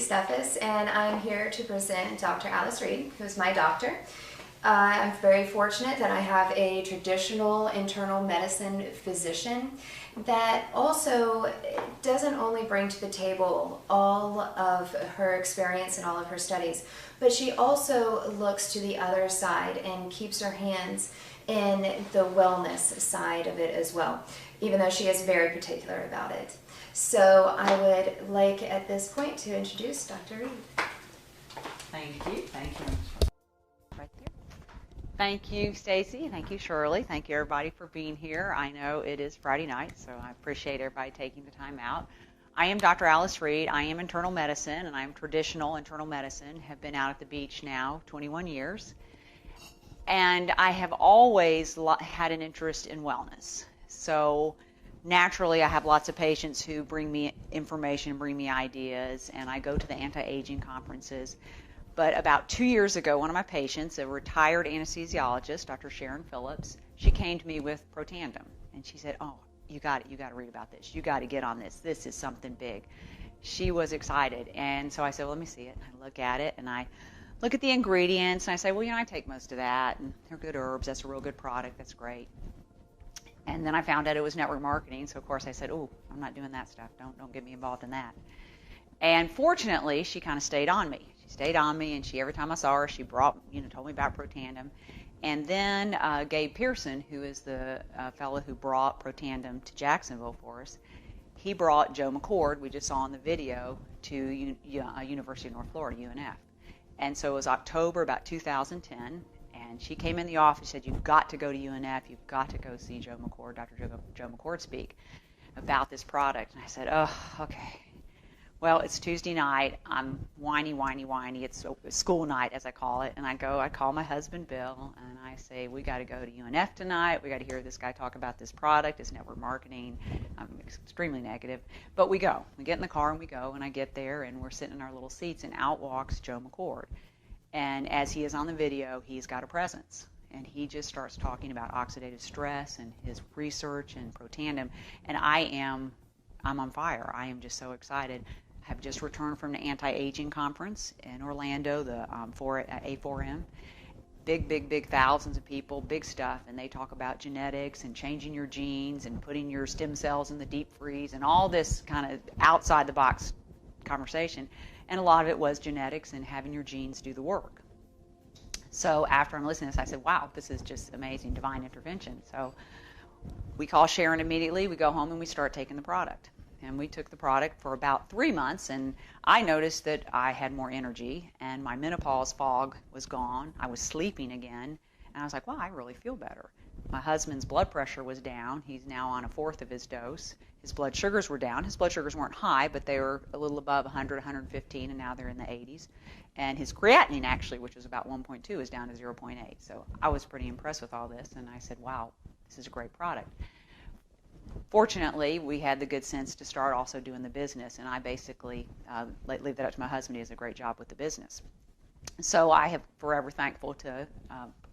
Steffes, and I'm here to present Dr. Alice Reed, who's my doctor. I'm very fortunate that I have a traditional internal medicine physician that also doesn't only bring to the table all of her experience and all of her studies, but she also looks to the other side and keeps her hands in the wellness side of it as well, even though she is very particular about it. So I would like at this point to introduce Dr. Reed. Thank you. Thank you. Right there. Thank you, Stacy. Thank you, Shirley. Thank you, everybody, for being here. I know it is Friday night, so I appreciate everybody taking the time out. I am Dr. Alice Reed. I am internal medicine, and I'm traditional internal medicine. Have been out at the beach now 21 years. And I have always had an interest in wellness. So naturally, I have lots of patients who bring me information, bring me ideas, and I go to the anti-aging conferences. But about 2 years ago, one of my patients, a retired anesthesiologist, Dr. Sharon Phillips, she came to me with Protandim. And she said, oh, you got to read about this. You got to get on this. This is something big. She was excited. And so I said, well, let me see it. I look at it, and I look at the ingredients, and I say, well, I take most of that, and they're good herbs. That's a real good product. That's great. And then I found out it was network marketing, so of course I said, oh, I'm not doing that stuff. Don't get me involved in that. And fortunately, she kind of stayed on me. She stayed on me, and every time I saw her, she told me about Protandim. And then Gabe Pearson, who is the fellow who brought Protandim to Jacksonville for us, he brought Joe McCord, we just saw in the video, to University of North Florida, UNF. And so it was October about 2010, and she came in the office and said, you've got to go to UNF, you've got to go see Joe McCord, Dr. Joe McCord speak about this product. And I said, oh, okay. Well, it's Tuesday night. I'm whiny. It's school night, as I call it. And I call my husband, Bill, and I say, we got to go to UNF tonight. We got to hear this guy talk about this product, his network marketing. I'm extremely negative. But we go. We get in the car and we go, and I get there, and we're sitting in our little seats, and out walks Joe McCord. And as he is on the video, he's got a presence. And he just starts talking about oxidative stress and his research and Protandim. And I'm on fire. I am just so excited. Have just returned from the anti-aging conference in Orlando, the A4M. Big thousands of people, big stuff, and they talk about genetics and changing your genes and putting your stem cells in the deep freeze and all this kind of outside the box conversation. And a lot of it was genetics and having your genes do the work. So after I'm listening to this, I said, wow, this is just amazing, divine intervention. So we call Sharon immediately, we go home, and we start taking the product. And we took the product for about 3 months, and I noticed that I had more energy, and my menopause fog was gone. I was sleeping again, and I was like, wow, I really feel better. My husband's blood pressure was down. He's now on a fourth of his dose. His blood sugars were down. His blood sugars weren't high, but they were a little above 100, 115, and now they're in the 80s. And his creatinine, actually, which was about 1.2, is down to 0.8. So I was pretty impressed with all this, and I said, wow, this is a great product. Fortunately, we had the good sense to start also doing the business, and I basically leave that up to my husband. He does a great job with the business. So I am forever thankful to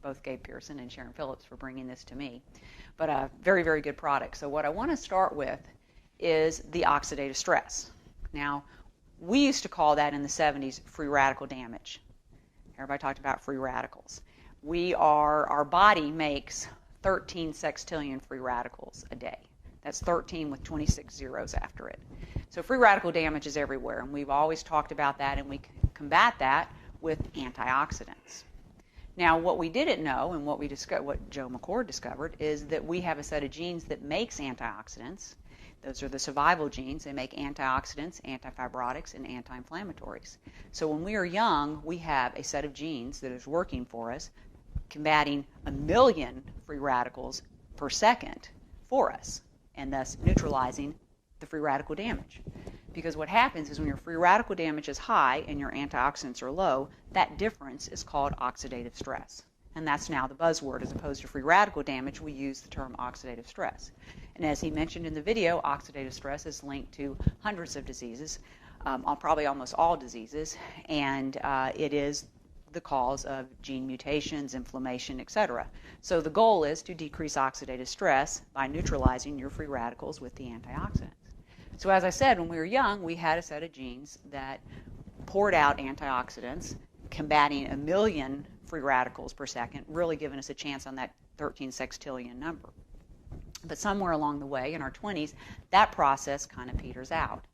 both Gabe Pearson and Sharon Phillips for bringing this to me. But a very, very good product. So what I want to start with is the oxidative stress. Now, we used to call that in the 70s free radical damage. Everybody talked about free radicals. Our body makes 13 sextillion free radicals a day. That's 13 with 26 zeros after it. So free radical damage is everywhere, and we've always talked about that, and we combat that with antioxidants. Now, what we didn't know, and what Joe McCord discovered, is that we have a set of genes that makes antioxidants. Those are the survival genes. They make antioxidants, antifibrotics, and anti-inflammatories. So when we are young, we have a set of genes that is working for us, combating 1 million free radicals per second for us, and thus neutralizing the free radical damage. Because what happens is when your free radical damage is high and your antioxidants are low, that difference is called oxidative stress. And that's now the buzzword. As opposed to free radical damage, we use the term oxidative stress. And as he mentioned in the video, oxidative stress is linked to hundreds of diseases, probably almost all diseases, and it is the cause of gene mutations, inflammation, etc. So the goal is to decrease oxidative stress by neutralizing your free radicals with the antioxidants. So as I said, when we were young, we had a set of genes that poured out antioxidants, combating 1 million free radicals per second, really giving us a chance on that 13 sextillion number. But somewhere along the way in our 20s, that process kind of peters out.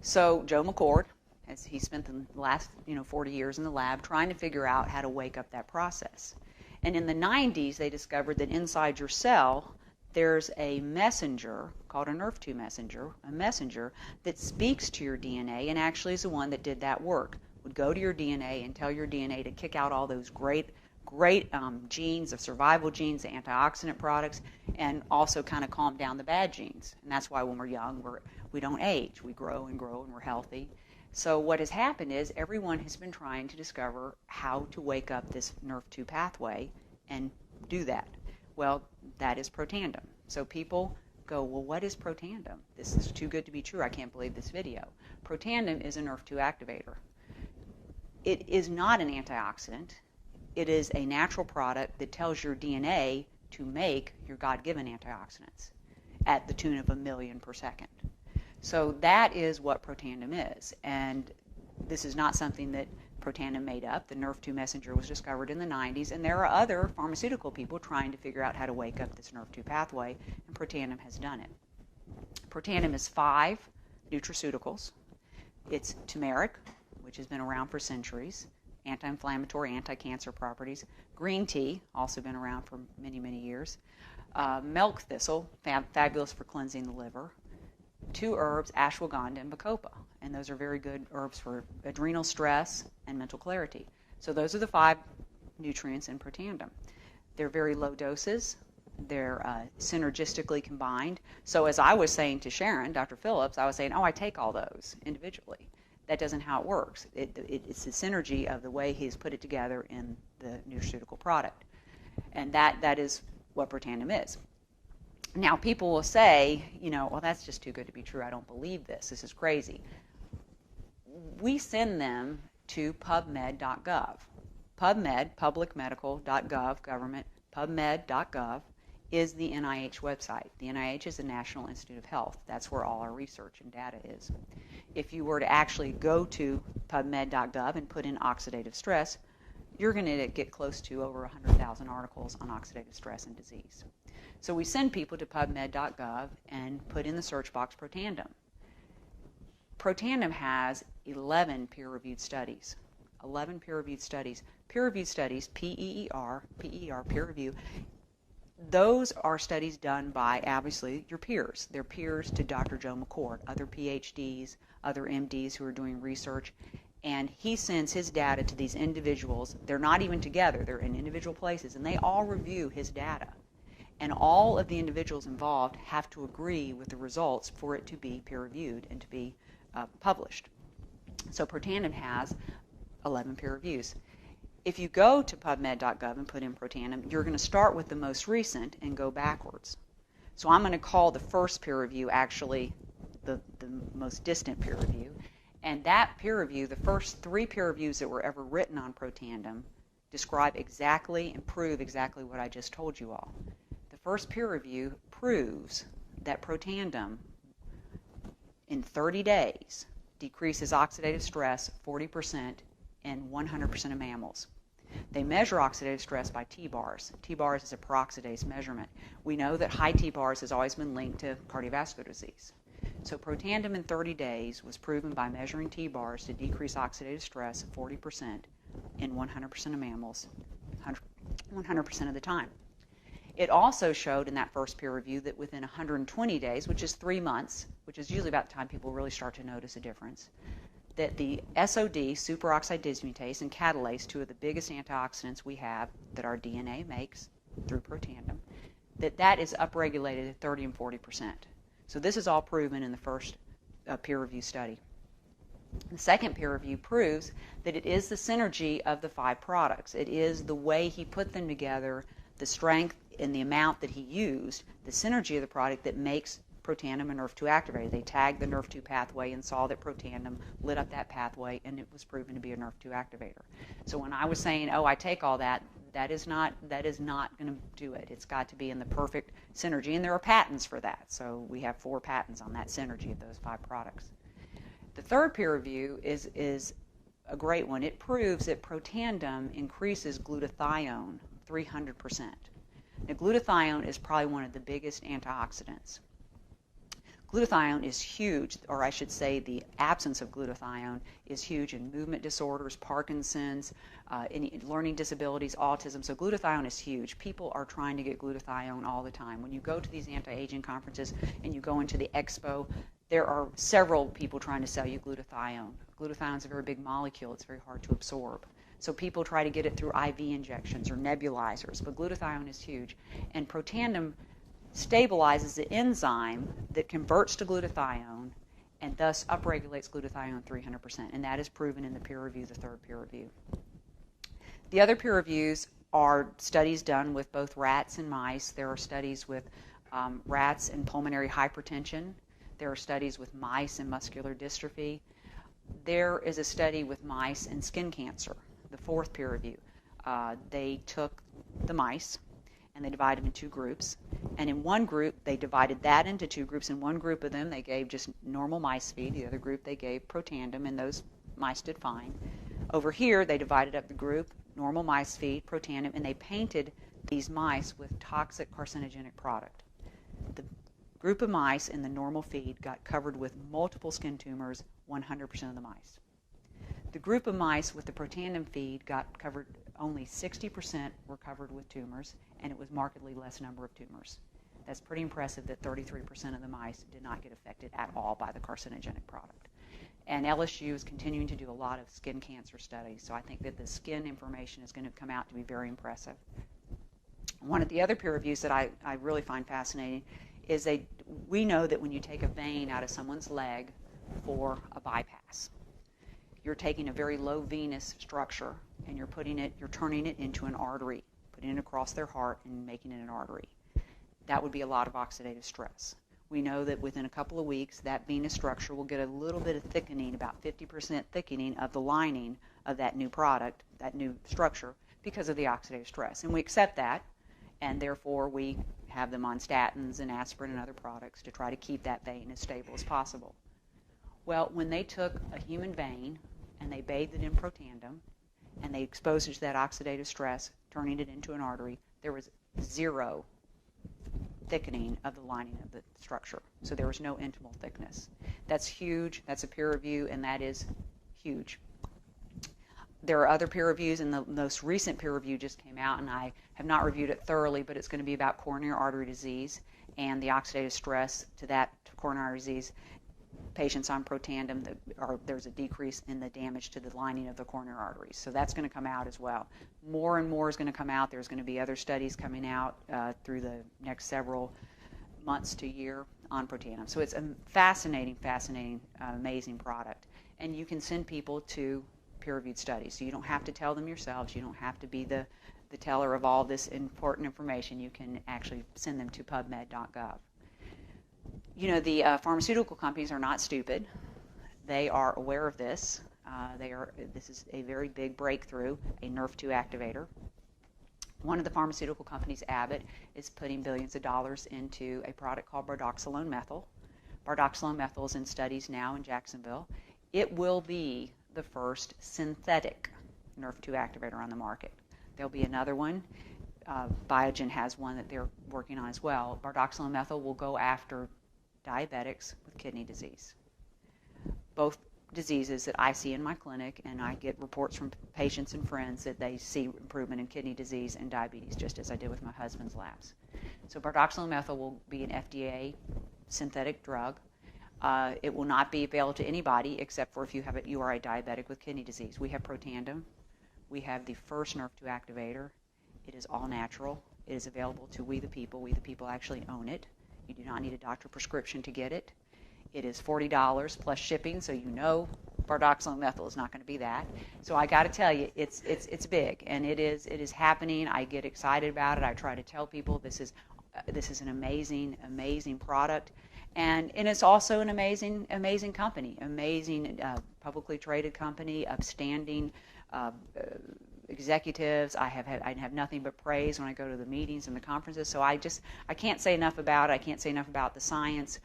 So Joe McCord, as he spent the last 40 years in the lab trying to figure out how to wake up that process. And in the 90s, they discovered that inside your cell, there's a messenger called a NRF2 messenger, a messenger that speaks to your DNA and actually is the one that did that work. Would go to your DNA and tell your DNA to kick out all those great genes, the survival genes, the antioxidant products, and also kind of calm down the bad genes. And that's why when we're young, we don't age. We grow and grow and we're healthy. So what has happened is everyone has been trying to discover how to wake up this NRF2 pathway and do that. Well, that is Protandim. So people go, well, what is Protandim? This is too good to be true. I can't believe this video. Protandim is a NRF2 activator. It is not an antioxidant. It is a natural product that tells your DNA to make your God-given antioxidants at the tune of 1 million per second. So that is what Protandim is. And this is not something that Protandim made up. The NRF2 messenger was discovered in the 90s, and there are other pharmaceutical people trying to figure out how to wake up this NRF2 pathway, and Protandim has done it. Protandim is 5 nutraceuticals. It's turmeric, which has been around for centuries, anti-inflammatory, anti-cancer properties. Green tea, also been around for many, many years. Milk thistle, fabulous for cleansing the liver. 2 herbs, ashwagandha and bacopa, and those are very good herbs for adrenal stress and mental clarity. So those are the 5 nutrients in Protandim. They're very low doses. They're synergistically combined. So as I was saying to Sharon, Dr. Phillips, I was saying, I take all those individually. That doesn't how it works. It's the synergy of the way he's put it together in the nutraceutical product. And that is what Protandim is. Now, people will say, well, that's just too good to be true. I don't believe this. This is crazy. We send them to pubmed.gov. PubMed, publicmedical.gov, government, pubmed.gov is the NIH website. The NIH is the National Institute of Health. That's where all our research and data is. If you were to actually go to pubmed.gov and put in oxidative stress, you're going to get close to over 100,000 articles on oxidative stress and disease. So we send people to pubmed.gov and put in the search box Protandim. Protandim has 11 peer-reviewed studies. 11 peer-reviewed studies. Peer-reviewed studies, P-E-E-R, peer review, those are studies done by, obviously, your peers. They're peers to Dr. Joe McCord, other PhDs, other MDs who are doing research, and he sends his data to these individuals. They're not even together. They're in individual places, and they all review his data. And all of the individuals involved have to agree with the results for it to be peer-reviewed and to be published. So Protandim has 11 peer reviews. If you go to pubmed.gov and put in Protandim, you're going to start with the most recent and go backwards. So I'm going to call the first peer review actually the most distant peer review. And that peer review, the first 3 peer reviews that were ever written on Protandim, describe exactly and prove exactly what I just told you all. The first peer review proves that Protandim, in 30 days, decreases oxidative stress 40% in 100% of mammals. They measure oxidative stress by T-bars. T-bars is a peroxidase measurement. We know that high T-bars has always been linked to cardiovascular disease. So Protandim in 30 days was proven by measuring T-bars to decrease oxidative stress 40% in 100% of mammals, 100% of the time. It also showed in that first peer review that within 120 days, which is 3 months, which is usually about the time people really start to notice a difference, that the SOD, superoxide dismutase, and catalase, 2 of the biggest antioxidants we have that our DNA makes through Protandim, that is upregulated at 30 and 40%. So this is all proven in the first peer review study. The second peer review proves that it is the synergy of the 5 products. It is the way he put them together, the strength and the amount that he used, the synergy of the product that makes Protandim a NRF2 activator. They tagged the NRF2 pathway and saw that Protandim lit up that pathway, and it was proven to be a NRF2 activator. So when I was saying, I take all that, that is not going to do it. It's got to be in the perfect synergy, and there are patents for that. So we have 4 patents on that synergy of those 5 products. The third peer review is a great one. It proves that Protandim increases glutathione 300%. Now, glutathione is probably one of the biggest antioxidants. Glutathione is huge, or I should say the absence of glutathione is huge in movement disorders, Parkinson's, any learning disabilities, autism. So glutathione is huge. People are trying to get glutathione all the time. When you go to these anti-aging conferences and you go into the expo, there are several people trying to sell you glutathione. Glutathione is a very big molecule. It's very hard to absorb. So people try to get it through IV injections or nebulizers, but glutathione is huge. And Protandim stabilizes the enzyme that converts to glutathione and thus upregulates glutathione 300%. And that is proven in the peer review, the third peer review. The other peer reviews are studies done with both rats and mice. There are studies with rats and pulmonary hypertension. There are studies with mice and muscular dystrophy. There is a study with mice and skin cancer, the fourth peer review. They took the mice and they divided them in two groups. And in one group, they divided that into two groups. In one group of them, they gave just normal mice feed. The other group, they gave Protandim, and those mice did fine. Over here, they divided up the group, normal mice feed, Protandim, and they painted these mice with toxic carcinogenic product. The group of mice in the normal feed got covered with multiple skin tumors, 100% of the mice. The group of mice with the Protandim feed got covered, only 60% were covered with tumors, and it was markedly less number of tumors. That's pretty impressive that 33% of the mice did not get affected at all by the carcinogenic product. And LSU is continuing to do a lot of skin cancer studies, so I think that the skin information is going to come out to be very impressive. One of the other peer reviews that I really find fascinating is we know that when you take a vein out of someone's leg for a bypass, you're taking a very low venous structure and you're turning it into an artery, putting it across their heart and making it an artery. That would be a lot of oxidative stress. We know that within a couple of weeks, that venous structure will get a little bit of thickening, about 50% thickening of the lining of that new product, that new structure, because of the oxidative stress. And we accept that, and therefore we have them on statins and aspirin and other products to try to keep that vein as stable as possible. Well, when they took a human vein and they bathed it in Protandim, and they exposed it to that oxidative stress, turning it into an artery, there was zero thickening of the lining of the structure. So there was no intimal thickness. That's huge. That's a peer review, and that is huge. There are other peer reviews, and the most recent peer review just came out, and I have not reviewed it thoroughly, but it's going to be about coronary artery disease and the oxidative stress to that coronary artery disease. Patients on Protandim, there's a decrease in the damage to the lining of the coronary arteries. So that's going to come out as well. More and more is going to come out. There's going to be other studies coming out through the next several months to year on Protandim. So it's a fascinating, amazing product. And you can send people to peer-reviewed studies. So you don't have to tell them yourselves. You don't have to be the teller of all this important information. You can actually send them to pubmed.gov. You know, the pharmaceutical companies are not stupid. They are aware of this. This is a very big breakthrough, a Nrf2 activator. One of the pharmaceutical companies, Abbott, is putting billions of dollars into a product called bardoxolone methyl. Bardoxolone methyl is in studies now in Jacksonville. It will be the first synthetic Nrf2 activator on the market. There'll be another one. Biogen has one that they're working on as well. Bardoxolone methyl will go after diabetics with kidney disease. Both diseases that I see in my clinic, and I get reports from patients and friends that they see improvement in kidney disease and diabetes, just as I did with my husband's labs. So bardoxolone methyl will be an FDA synthetic drug. It will not be available to anybody except for if you are a diabetic with kidney disease. We have Protandim. We have the first Nrf2 activator. It is all natural. It is available to we the people. We the people actually own it. You do not need a doctor prescription to get it. It is $40 plus shipping, so you know bardoxolone methyl is not going to be that. So I got to tell you, it's big, and it is happening. I get excited about it. I try to tell people this is an amazing product, and it's also an amazing company, amazing publicly traded company, upstanding executives. I have nothing but praise when I go to the meetings and the conferences. So I can't say enough about it. I can't say enough about the science,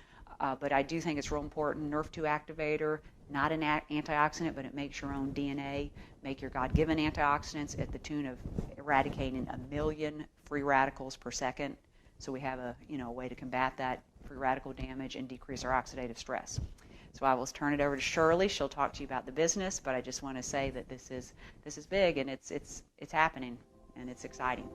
but I do think it's real important. Nrf2 activator, not an antioxidant, but it makes your own DNA, make your God-given antioxidants at the tune of eradicating 1 million free radicals per second. So we have a way to combat that free radical damage and decrease our oxidative stress. So I will turn it over to Shirley. She'll talk to you about the business, but I just want to say that this is big, and it's happening, and it's exciting.